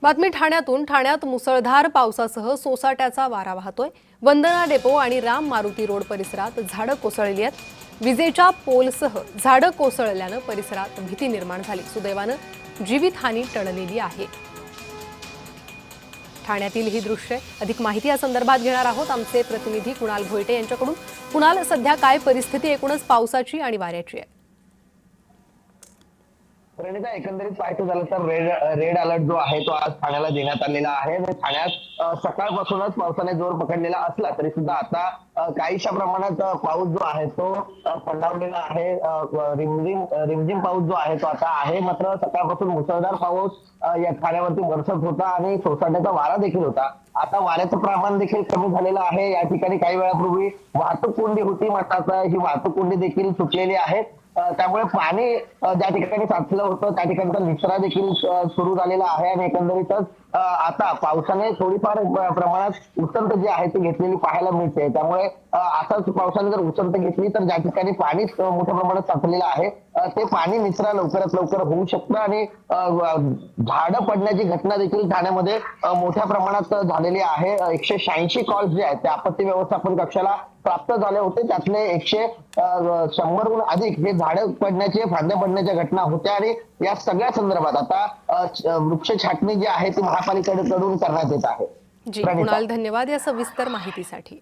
बातमी ठाण्यातून। ठाण्यात मुसळधार पावसासह सोसाट्याचा वारा वाहतोय। वंदना डेपो आणि राम मारुती रोड परिसरात झाडं कोसळली आहेत। विजेच्या पोलसह झाडं कोसळल्यानं परिसरात भीती निर्माण झाली। सुदैवानं जीवितहानी टळलेली आहे। ठाण्यातील ही दृश्य अधिक माहिती या संदर्भात घेणार आहोत आमचे प्रतिनिधी कुणाल भोईटे यांच्याकडून। कुणाल, सध्या काय परिस्थिती एकूणच पावसाची आणि वाऱ्याची आहे? प्रणिता, एकंदरीत पाहायचं झालं तर रेड अलर्ट जो आहे तो आज ठाण्याला देण्यात आलेला आहे। ठाण्यात सकाळपासूनच पावसाने जोर पकडलेला असला तरी सुद्धा आता काहीशा प्रमाणात पाऊस जो आहे तो मंदावलेला आहे। रिमझिम पाऊस जो आहे तो आता आहे, मात्र सकाळपासून मुसळधार पाऊस या ठाण्यावरती बरसत होता आणि सोसाट्याचा वारा देखील होता। आता वाऱ्याचं प्रमाण देखील कमी झालेलं आहे। या ठिकाणी काही वेळापूर्वी वाहतूक कोंडी होती, मात्र आता ही वाहतूक कोंडी देखील सुटलेली आहे। त्यामुळे पाणी ज्या ठिकाणी साचलं होतं त्या ठिकाणचा निचरा देखील सुरू झालेला आहे आणि एकंदरीतच आता पावसाने थोडीफार प्रमाणात उसंत जी आहे ती घेतलेली पाहायला मिळते। त्यामुळे असाच पावसाने जर उसंत घेतली तर ज्या ठिकाणी पाणी मोठ्या प्रमाणात साचलेलं आहे ते पाणी निचरा लवकरात लवकर होऊ शकतं आणि झाडं पडण्याची घटना देखील ठाण्यामध्ये मोठ्या प्रमाणात झालेली आहे। 186 कॉल्स जे आहेत ते आपत्ती व्यवस्थापन कक्षाला प्राप्त झाले होते। त्यातले 100हून अधिक जे झाडं पडण्याचे, फांद्या पडण्याच्या घटना होत्या आणि या सगळ्या संदर्भात आता वृक्ष छाटणी जी आहे ती महापालिकेकडून करण्यात येत आहे। जी कुणाल, धन्यवाद या सविस्तर माहितीसाठी।